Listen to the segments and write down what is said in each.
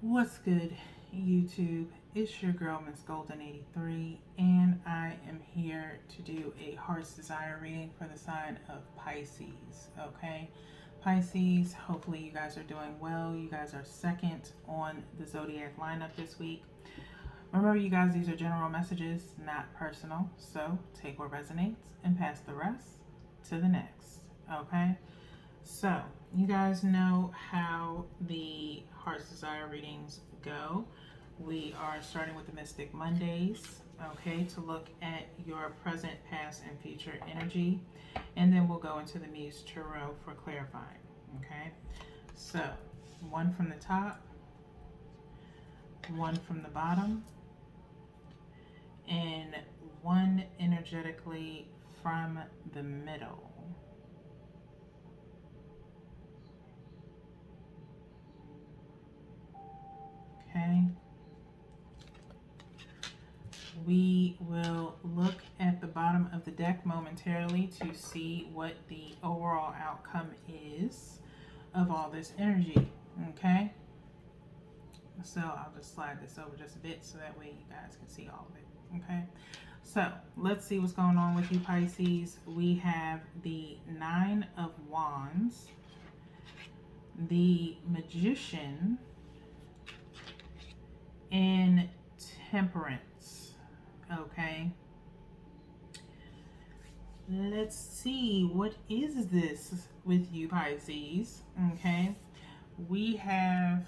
What's good, YouTube? It's your girl, Miss Golden 83, and I am here to do a heart's desire reading for the sign of Pisces. Okay, Pisces, hopefully, you guys are doing well. You guys are second on the zodiac lineup this week. Remember, you guys, these are general messages, not personal. So take what resonates and pass the rest to the next. Okay. So, you guys know how the Heart's Desire readings go. We are starting with the Mystic Mondays, okay, to look at your present, past, and future energy. And then we'll go into the Muse Tarot for clarifying, okay? So, one from the top, one from the bottom, and one energetically from the middle. Okay. We will look at the bottom of the deck momentarily to see what the overall outcome is of all this energy. Okay. So I'll just slide this over just a bit so that way you guys can see all of it. Okay. So let's see what's going on with you, Pisces. We have the Nine of Wands, the Magician, and Temperance. Okay, let's see, what is this with you, Pisces? Okay, we have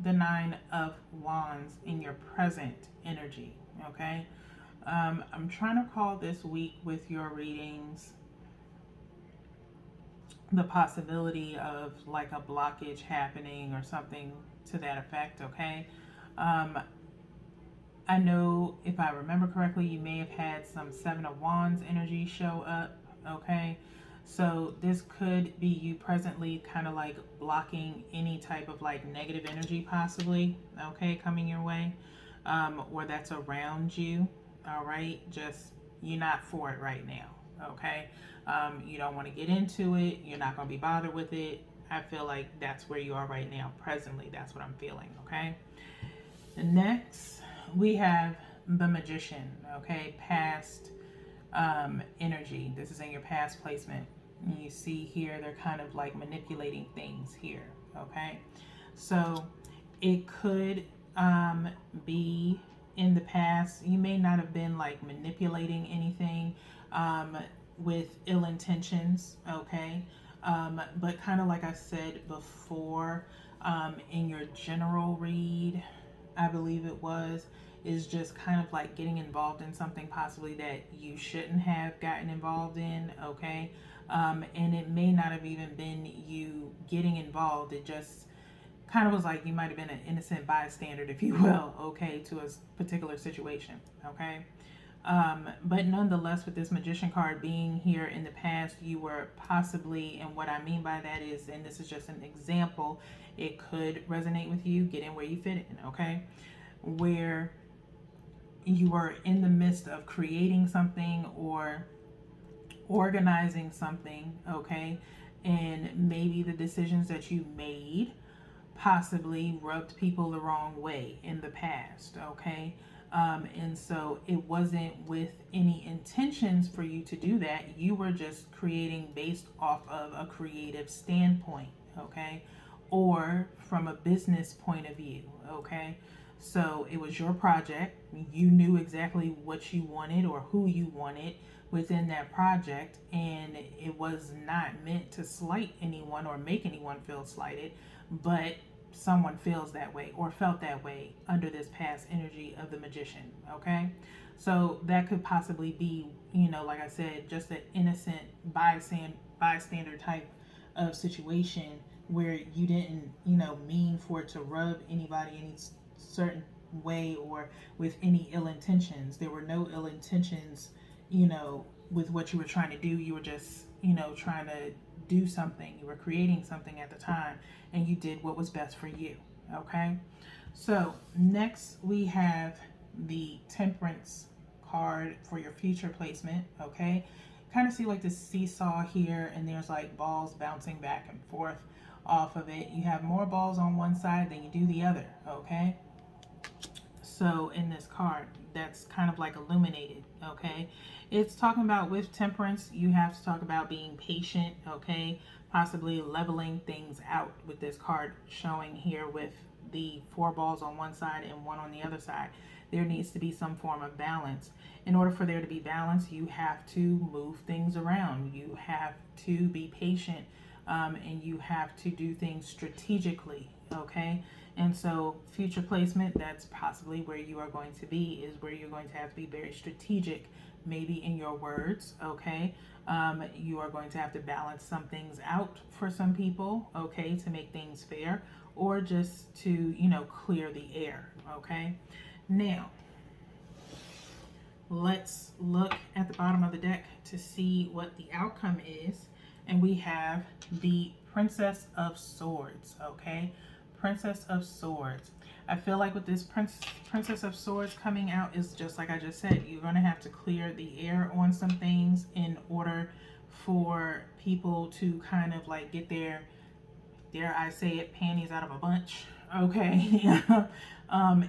the Nine of Wands in your present energy. Okay, I'm trying to call this week with your readings the possibility of like a blockage happening or something to that effect. Okay, I know if I remember correctly, you may have had some Seven of Wands energy show up. Okay, so this could be you presently kind of like blocking any type of like negative energy, possibly. Okay, coming your way, or that's around you. All right, just you're not for it right now. Okay, you don't want to get into it. You're not going to be bothered with it. I feel like that's where you are right now. Presently, that's what I'm feeling. Okay. The next, we have the Magician, okay, past energy. This is in your past placement. And you see here, they're kind of like manipulating things here, okay? So it could be in the past, you may not have been like manipulating anything with ill intentions, okay? But kind of like I said before, in your general read, I believe it was, is just kind of like getting involved in something possibly that you shouldn't have gotten involved in, okay? And it may not have even been you getting involved. It just kind of was like you might have been an innocent bystander, if you will, okay, to a particular situation, okay? But nonetheless, with this Magician card being here in the past, you were possibly, and what I mean by that is, and this is just an example, it could resonate with you, get in where you fit in, okay? Where you were in the midst of creating something or organizing something, okay? And maybe the decisions that you made possibly rubbed people the wrong way in the past, okay? And so it wasn't with any intentions for you to do that. You were just creating based off of a creative standpoint, okay? Or from a business point of view, okay? So it was your project. You knew exactly what you wanted or who you wanted within that project, and it was not meant to slight anyone or make anyone feel slighted, but someone feels that way or felt that way under this past energy of the Magician, okay? So that could possibly be, like I said, just an innocent bystander type of situation where you didn't, mean for it to rub anybody any certain way or with any ill intentions. There were no ill intentions, with what you were trying to do. You were just, trying to do something. You were creating something at the time, and you did what was best for you. Okay. So next we have the Temperance card for your future placement. Okay. Kind of see like this seesaw here, and there's like balls bouncing back and forth. off of it. You have more balls on one side than you do the other, okay? So in this card, that's kind of like illuminated, okay? It's talking about with temperance, you have to talk about being patient, okay? Possibly leveling things out with this card showing here with the four balls on one side and one on the other side. There needs to be some form of balance. In order for there to be balance, you have to move things around. You have to be patient, and you have to do things strategically, okay? And so, future placement, that's possibly where you are going to be, is where you're going to have to be very strategic, maybe in your words, okay? You are going to have to balance some things out for some people, okay, to make things fair, or just to, clear the air, okay? Now, let's look at the bottom of the deck to see what the outcome is. And we have the Princess of Swords, okay? Princess of Swords. I feel like with this Princess of Swords coming out is just like I just said, you're going to have to clear the air on some things in order for people to kind of like get their, dare I say it, panties out of a bunch, okay?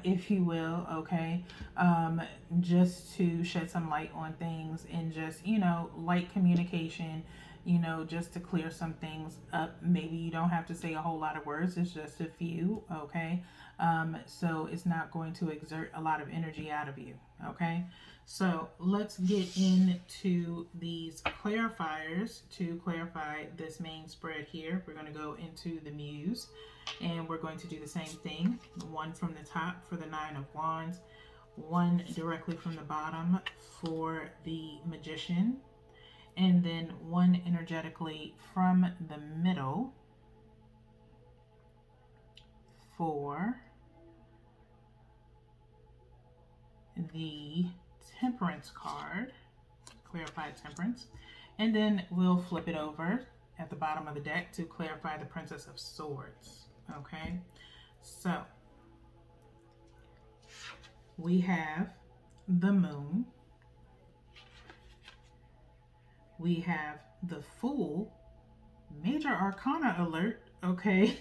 If you will, okay? Just to shed some light on things and just, light communication, just to clear some things up. Maybe you don't have to say a whole lot of words, it's just a few, okay? So it's not going to exert a lot of energy out of you, okay? So let's get into these clarifiers to clarify this main spread here. We're going to go into the Muse, and we're going to do the same thing. One from the top for the Nine of Wands, one directly from the bottom for the Magician, and then one energetically from the middle for the Temperance card, clarified Temperance, and then we'll flip it over at the bottom of the deck to clarify the Princess of Swords, okay? So we have the Moon, we have the Fool, major arcana alert, okay?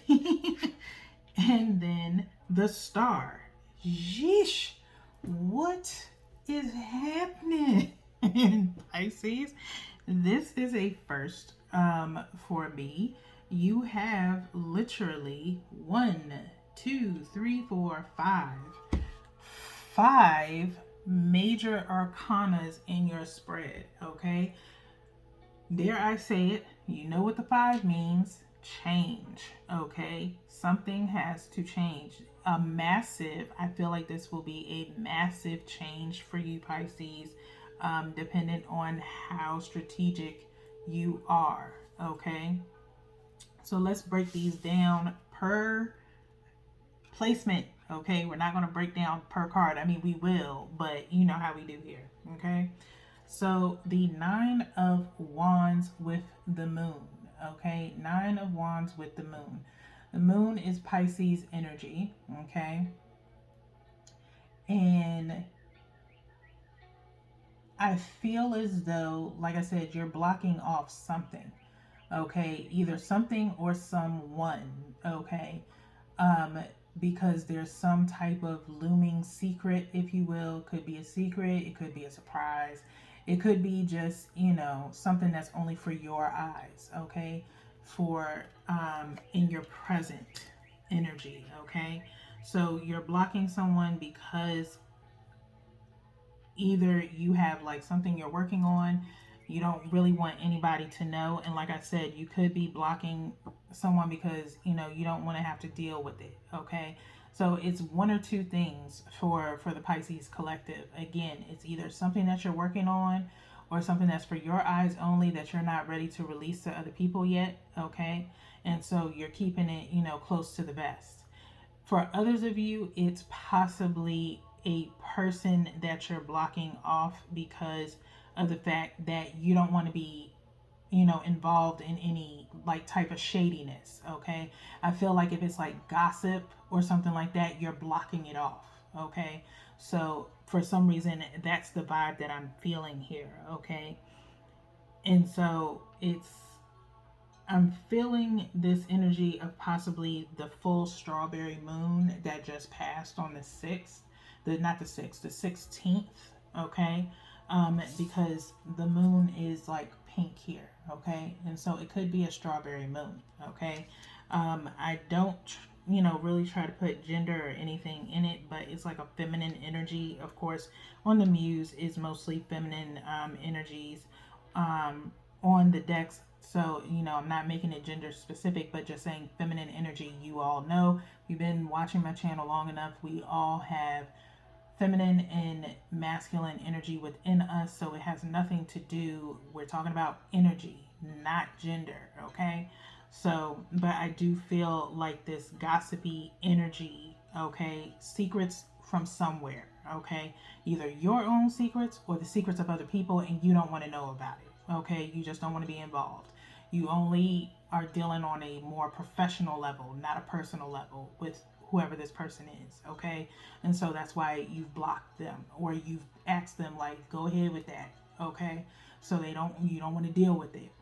And then the Star. Yeesh, what is happening? Pisces, this is a first for me. You have literally 1, 2, 3, 4, 5 major arcanas in your spread, okay? Dare I say it, you know what the 5 means. Change, okay? Something has to change. A massive, I feel like this will be a massive change for you, Pisces, dependent on how strategic you are, okay? So let's break these down per placement, okay? We're not going to break down per card. I mean, we will, but you know how we do here, okay? So the Nine of Wands with the Moon, okay? Nine of Wands with the Moon. The Moon is Pisces energy, okay? And I feel as though, like I said, you're blocking off something, okay? Either something or someone, okay? Because there's some type of looming secret, if you will. Could be a secret, it could be a surprise, it could be just, something that's only for your eyes, okay? For in your present energy, okay? So you're blocking someone because either you have like something you're working on, you don't really want anybody to know, and like I said, you could be blocking someone because you don't want to have to deal with it, okay? So it's one or two things for the Pisces collective. Again, it's either something that you're working on or something that's for your eyes only that you're not ready to release to other people yet, okay? And so you're keeping it, close to the vest. For others of you, it's possibly a person that you're blocking off because of the fact that you don't want to be, involved in any like type of shadiness, okay? I feel like if it's like gossip or something like that, you're blocking it off, okay? So for some reason, that's the vibe that I'm feeling here, okay? And so it's I'm feeling this energy of possibly the full strawberry moon that just passed on the 6th, not the 6th, the 16th, okay? Because the moon is like pink here, okay? And so it could be a strawberry moon, okay? I don't, really try to put gender or anything in it, but it's like a feminine energy. Of course, on the Muse is mostly feminine energies. Um, on the decks. So, I'm not making it gender specific, but just saying feminine energy. You all know, you've been watching my channel long enough. We all have feminine and masculine energy within us. So it has nothing to do, we're talking about energy, not gender. Okay. So, but I do feel like this gossipy energy, okay, secrets from somewhere, okay, either your own secrets or the secrets of other people, and you don't want to know about it, okay, you just don't want to be involved. You only are dealing on a more professional level, not a personal level with whoever this person is, okay, and so that's why you've blocked them or you've asked them like, go ahead with that, okay, so you don't want to deal with it,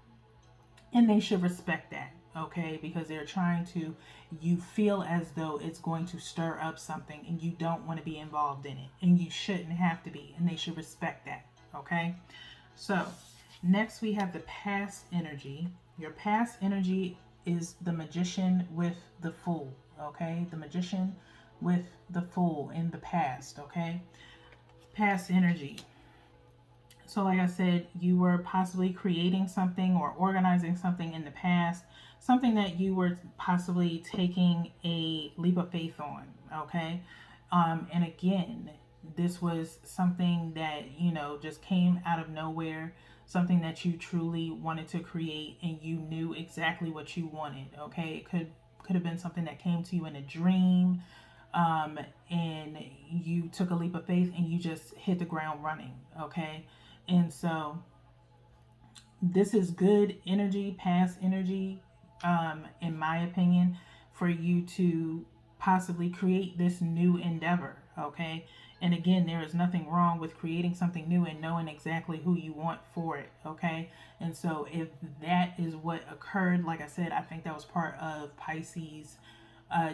and they should respect that, okay, because they're trying to, you feel as though it's going to stir up something and you don't want to be involved in it, and you shouldn't have to be, and they should respect that, okay. So next we have the past energy. Your past energy is the magician with the fool, okay, the magician with the fool in the past, okay, past energy. So, like I said, you were possibly creating something or organizing something in the past, something that you were possibly taking a leap of faith on, okay? And again, this was something that, just came out of nowhere, something that you truly wanted to create and you knew exactly what you wanted, okay? It could have been something that came to you in a dream, and you took a leap of faith and you just hit the ground running, okay? And so this is good energy, past energy, in my opinion, for you to possibly create this new endeavor, okay? And again, there is nothing wrong with creating something new and knowing exactly who you want for it, okay? And so if that is what occurred, like I said, I think that was part of Pisces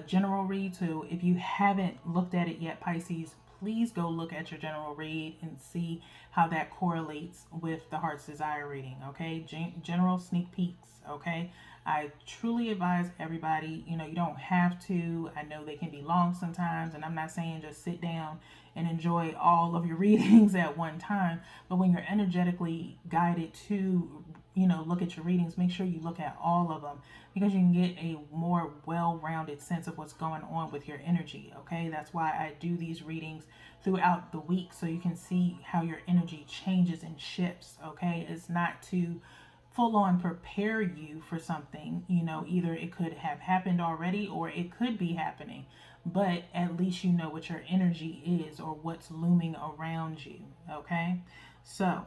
general read. So if you haven't looked at it yet, Pisces, please go look at your general read and see how that correlates with the heart's desire reading, okay? General sneak peeks, okay? I truly advise everybody, you don't have to. I know they can be long sometimes, and I'm not saying just sit down and enjoy all of your readings at one time, but when you're energetically guided to, look at your readings, make sure you look at all of them, because you can get a more well-rounded sense of what's going on with your energy, okay? That's why I do these readings throughout the week, so you can see how your energy changes and shifts, okay? It's not to full on prepare you for something, either it could have happened already or it could be happening, but at least you know what your energy is or what's looming around you, okay? So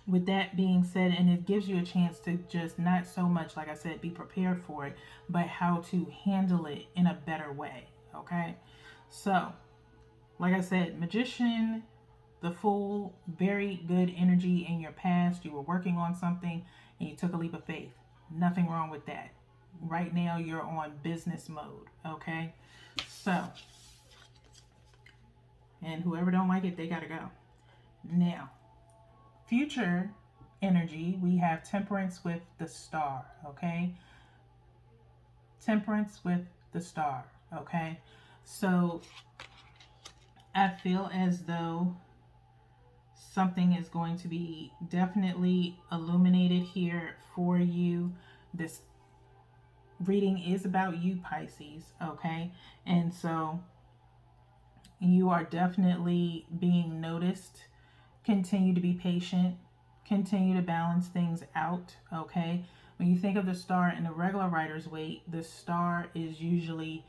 with that being said, and it gives you a chance to just not so much, like I said, be prepared for it, but how to handle it in a better way, okay? So like I said, magician, the fool, very good energy in your past. You were working on something and you took a leap of faith. Nothing wrong with that. Right now you're on business mode, okay? So, and whoever don't like it, they gotta go. Now, future energy, we have Temperance with the star, okay? Temperance with the star, okay? So, I feel as though something is going to be definitely illuminated here for you. This reading is about you, Pisces, okay? And so you are definitely being noticed. Continue to be patient. Continue to balance things out, okay? When you think of the star in the regular writer's weight, the star is usually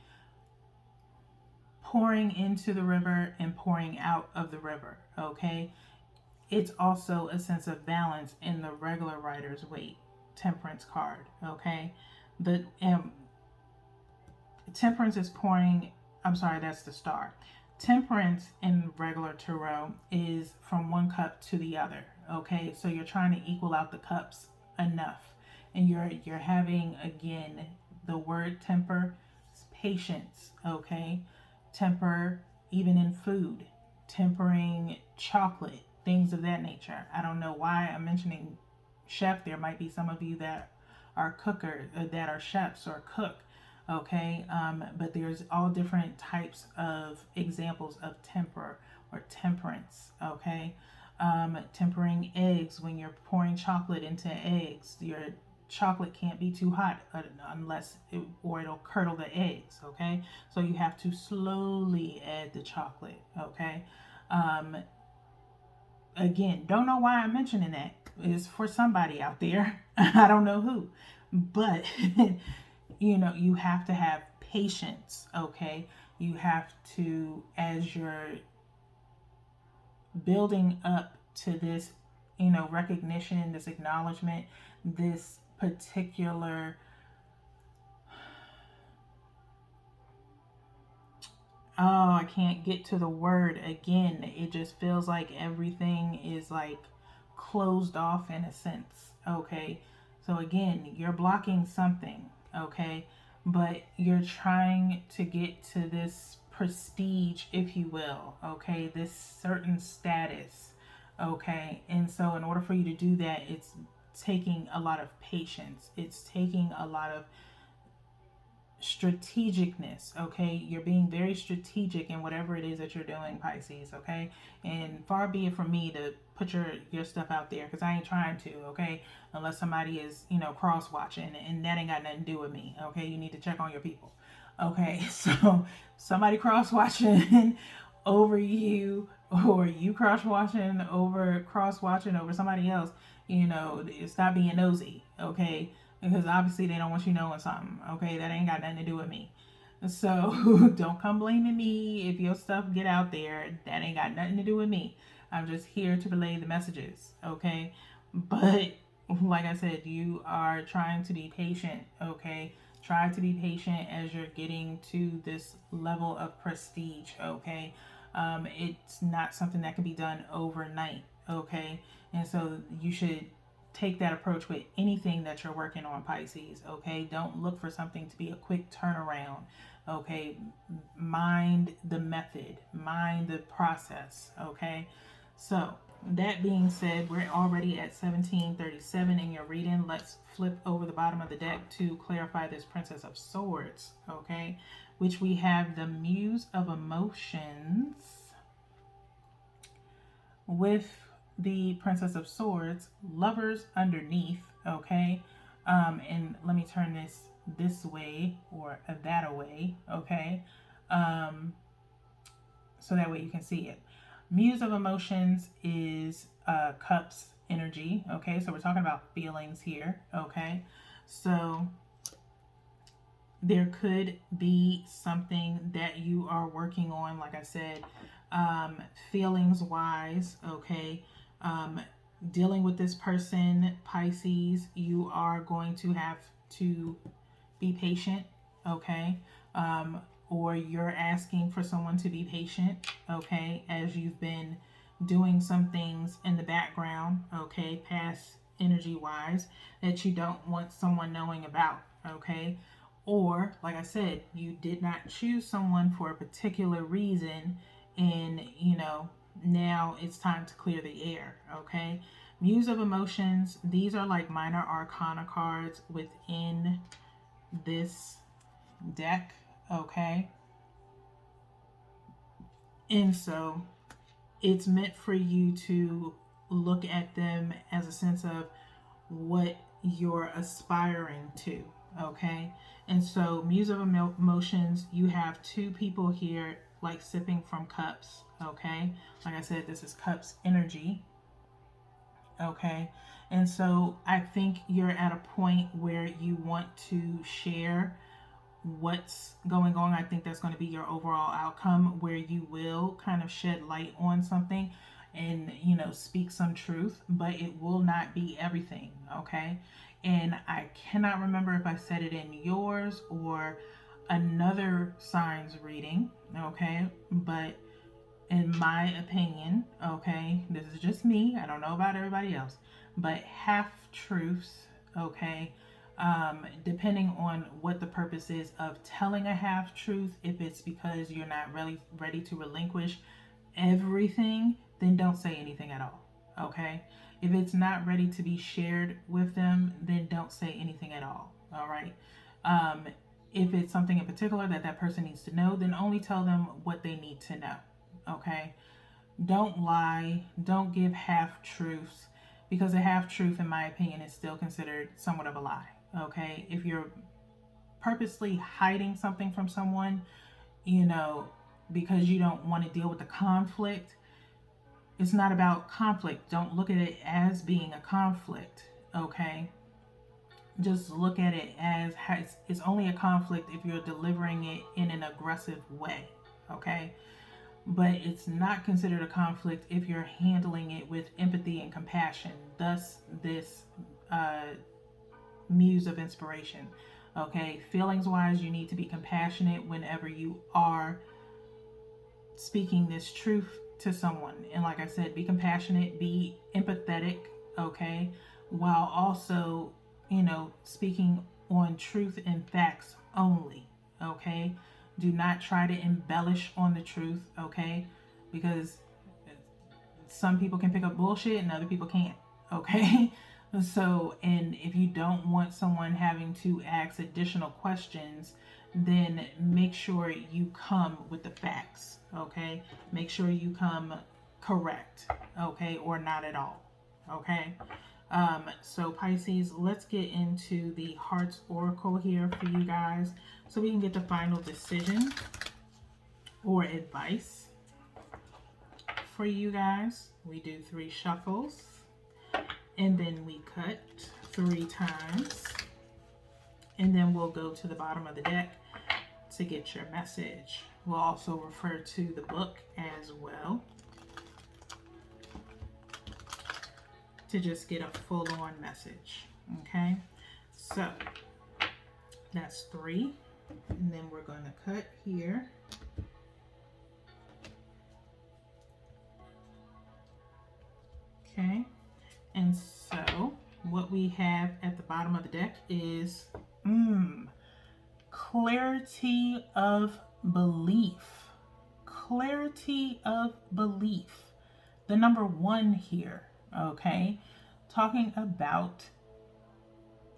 pouring into the river and pouring out of the river, okay? It's also a sense of balance in the regular writer's weight temperance card, okay? The temperance is pouring, I'm sorry, that's the star. Temperance in regular tarot is from one cup to the other, okay? So you're trying to equal out the cups enough. and you're having, again, the word temper, patience, okay? Temper even in food, tempering chocolate, things of that nature. I don't know why I'm mentioning chef. There might be some of you that are cookers, that are chefs or cook, okay? But there's all different types of examples of temper or temperance, okay? Tempering eggs, when you're pouring chocolate into eggs, your chocolate can't be too hot or it'll curdle the eggs, okay? So you have to slowly add the chocolate, okay? Um, Again, don't know why I'm mentioning that. It's for somebody out there. I don't know who. But, you have to have patience, okay? You have to, as you're building up to this, recognition, this acknowledgement, this particular, oh, I can't get to the word again. It just feels like everything is like closed off in a sense. Okay. So again, you're blocking something. Okay. But you're trying to get to this prestige, if you will. Okay. This certain status. Okay. And so, in order for you to do that, it's taking a lot of patience, it's taking a lot of strategicness. Okay, you're being very strategic in whatever it is that you're doing, Pisces. Okay, and far be it from me to put your stuff out there, because I ain't trying to. Okay, unless somebody is cross watching, and that ain't got nothing to do with me. Okay, you need to check on your people. Okay, so somebody cross watching over you, or you cross watching over somebody else, stop being nosy. Okay, because obviously they don't want you knowing something. Okay, that ain't got nothing to do with me. So don't come blaming me if your stuff get out there. That ain't got nothing to do with me. I'm just here to relay the messages. Okay, but like I said, you are trying to be patient. Okay, try to be patient as you're getting to this level of prestige. Okay, it's not something that can be done overnight. Okay, and so you should take that approach with anything that you're working on, Pisces. Okay, don't look for something to be a quick turnaround. Okay, mind the method, mind the process. Okay, so that being said, we're already at 1737 in your reading. Let's flip over the bottom of the deck to clarify this Princess of Swords. Okay, which we have the Muse of Emotions with the Princess of Swords, Lovers underneath. Okay, and let me turn this way or that away. Okay, so that way you can see it. Muse of Emotions is cups energy. Okay, so we're talking about feelings here. Okay, so there could be something that you are working on, like I said, feelings wise. Okay, dealing with this person, Pisces, you are going to have to be patient. Okay, or you're asking for someone to be patient. Okay, as you've been doing some things in the background. Okay, past energy wise, that you don't want someone knowing about. Okay, or like I said, you did not choose someone for a particular reason, and now it's time to clear the air. Okay, Muse of Emotions, these are like minor arcana cards within this deck. Okay, and so it's meant for you to look at them as a sense of what you're aspiring to. Okay, and so Muse of Emotions, you have two people here like sipping from cups. Okay, like I said, this is cups energy. Okay, and so I think you're at a point where you want to share what's going on. I think that's going to be your overall outcome, where you will kind of shed light on something and speak some truth, but it will not be everything. Okay, and I cannot remember if I said it in yours or another sign's reading. Okay, but in my opinion, okay, this is just me, I don't know about everybody else, but half truths, okay, Depending on what the purpose is of telling a half truth, if it's because you're not really ready to relinquish everything, then don't say anything at all. Okay? If it's not ready to be shared with them, then don't say anything at all. All right? Um, if it's something in particular that that person needs to know, then only tell them what they need to know. Okay? Don't lie. Don't give half truths, because a half truth, in my opinion, is still considered somewhat of a lie. Okay? If you're purposely hiding something from someone, because you don't want to deal with the conflict, it's not about conflict. Don't look at it as being a conflict. Okay? Just look at it as it's only a conflict if you're delivering it in an aggressive way. Okay? But it's not considered a conflict if you're handling it with empathy and compassion. Thus, this muse of inspiration. Okay, feelings wise, you need to be compassionate whenever you are speaking this truth to someone. And like I said, be compassionate, be empathetic, okay, while also, speaking on truth and facts only, okay? Do not try to embellish on the truth, okay? Because some people can pick up bullshit and other people can't, okay? So, and if you don't want someone having to ask additional questions, then make sure you come with the facts, okay? Make sure you come correct, okay? Or not at all, okay? So Pisces, let's get into the Heart's Oracle here for you guys so we can get the final decision or advice for you guys. We do 3 shuffles and then we cut 3 times, and then we'll go to the bottom of the deck to get your message. We'll also refer to the book as well to just get a full-on message. Okay, so that's 3, and then we're going to cut here. Okay, and so what we have at the bottom of the deck is clarity of belief. Clarity of belief. The number 1 here, okay? Talking about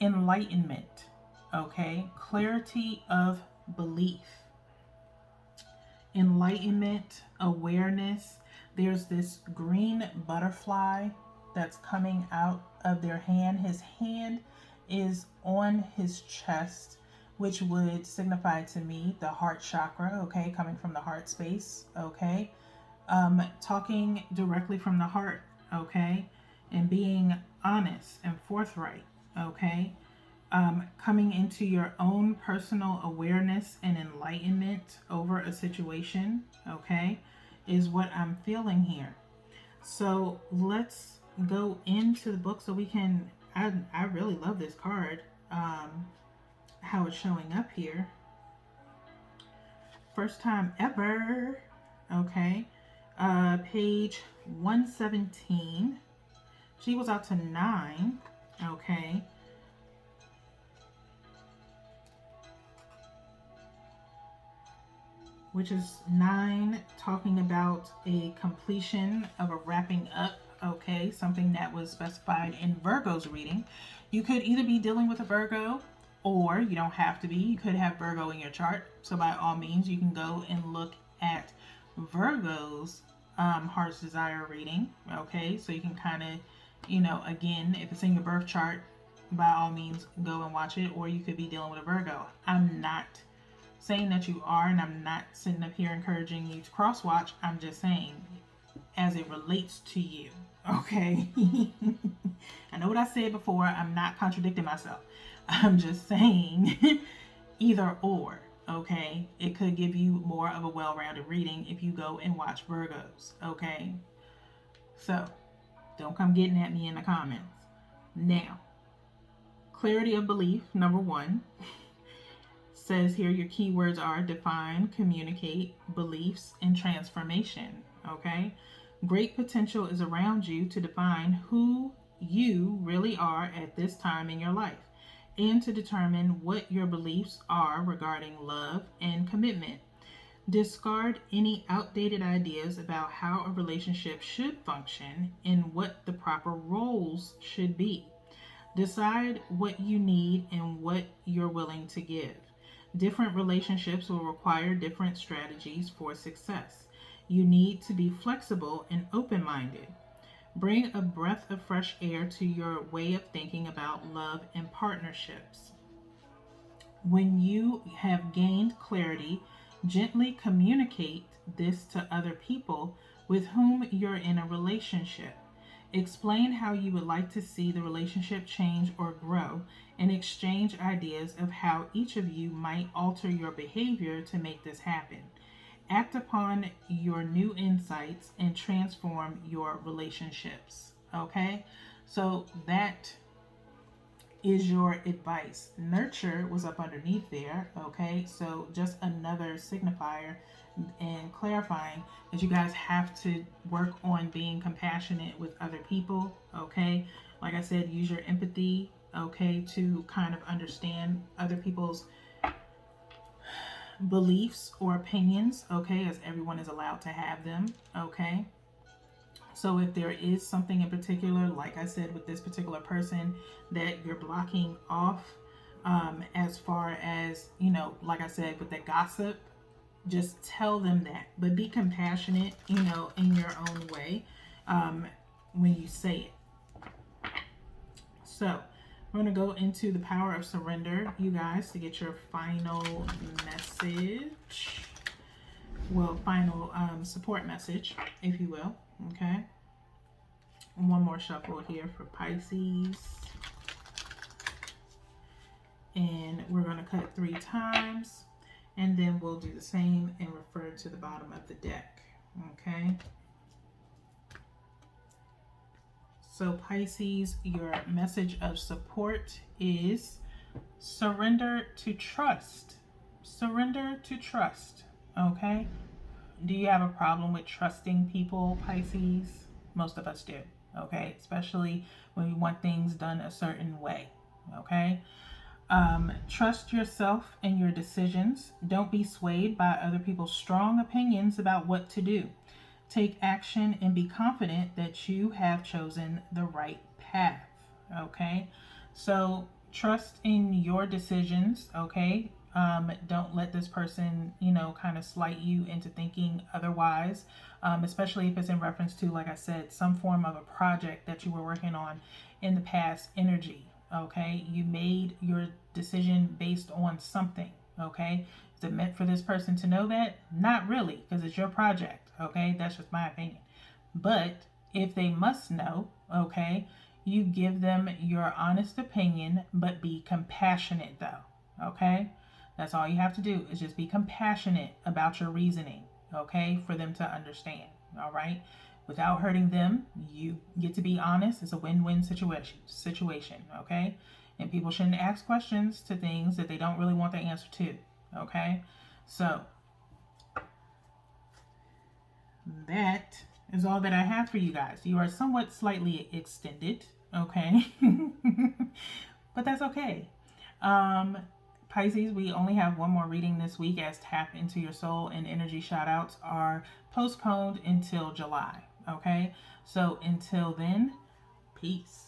enlightenment, okay? Clarity of belief. Enlightenment, awareness. There's this green butterfly that's coming out of their hand. His hand is on his chest, which would signify to me the heart chakra, okay, coming from the heart space, okay, talking directly from the heart, okay, and being honest and forthright, okay, coming into your own personal awareness and enlightenment over a situation, okay, is what I'm feeling here. So let's go into the book so we can, I really love this card, how it's showing up here. First time ever, okay, page 117. She was out to 9, okay. Which is 9, talking about a completion of a wrapping up, okay, something that was specified in Virgo's reading. You could either be dealing with a Virgo, or you don't have to be. You could have Virgo in your chart. So by all means, you can go and look at Virgo's Heart's Desire reading, okay? So you can kind of, again, if it's in your birth chart, by all means, go and watch it. Or you could be dealing with a Virgo. I'm not saying that you are, and I'm not sitting up here encouraging you to cross watch. I'm just saying as it relates to you, okay? I know what I said before. I'm not contradicting myself. I'm just saying either or, okay? It could give you more of a well-rounded reading if you go and watch Virgos, okay? So don't come getting at me in the comments. Now, clarity of belief, number 1. Says here your keywords are define, communicate, beliefs, and transformation, okay? Great potential is around you to define who you really are at this time in your life and to determine what your beliefs are regarding love and commitment. Discard any outdated ideas about how a relationship should function and what the proper roles should be. Decide what you need and what you're willing to give. Different relationships will require different strategies for success. You need to be flexible and open minded. Bring a breath of fresh air to your way of thinking about love and partnerships. When you have gained clarity, gently communicate this to other people with whom you're in a relationship. Explain how you would like to see the relationship change or grow, and exchange ideas of how each of you might alter your behavior to make this happen. Act upon your new insights and transform your relationships. Okay? So that is your advice. Nurture was up underneath there. Okay? So just another signifier and clarifying that you guys have to work on being compassionate with other people. Okay? Like I said, use your empathy, okay, to kind of understand other people's beliefs or opinions, okay, as everyone is allowed to have them, okay. So if there is something in particular, like I said, with this particular person that you're blocking off, as far as, you know, like I said, with the gossip, just tell them that. But be compassionate, you know, in your own way when you say it. So we're going to go into the power of surrender, you guys, to get your final message. Well, final support message, if you will. Okay. One more shuffle here for Pisces. And we're going to cut 3 times. And then we'll do the same and refer to the bottom of the deck. Okay. So Pisces, your message of support is surrender to trust. Surrender to trust. Okay. Do you have a problem with trusting people, Pisces? Most of us do. Okay. Especially when we want things done a certain way. Okay. Trust yourself and your decisions. Don't be swayed by other people's strong opinions about what to do. Take action and be confident that you have chosen the right path. Okay, so trust in your decisions. Okay, don't let this person, you know, kind of slight you into thinking otherwise, especially if it's in reference to, like I said, some form of a project that you were working on in the past energy. Okay, you made your decision based on something. Okay, is it meant for this person to know that? Not really, because it's your project. Okay, that's just my opinion. But if they must know, okay, you give them your honest opinion, but be compassionate though. Okay, that's all you have to do is just be compassionate about your reasoning. Okay, for them to understand. All right, without hurting them, you get to be honest. It's a win-win situation. Okay, and people shouldn't ask questions to things that they don't really want the answer to. Okay, so that is all that I have for you guys. You are somewhat slightly extended, okay? But that's okay. Pisces, we only have one more reading this week, as Tap Into Your Soul and Energy Shoutouts are postponed until July, okay? So until then, peace.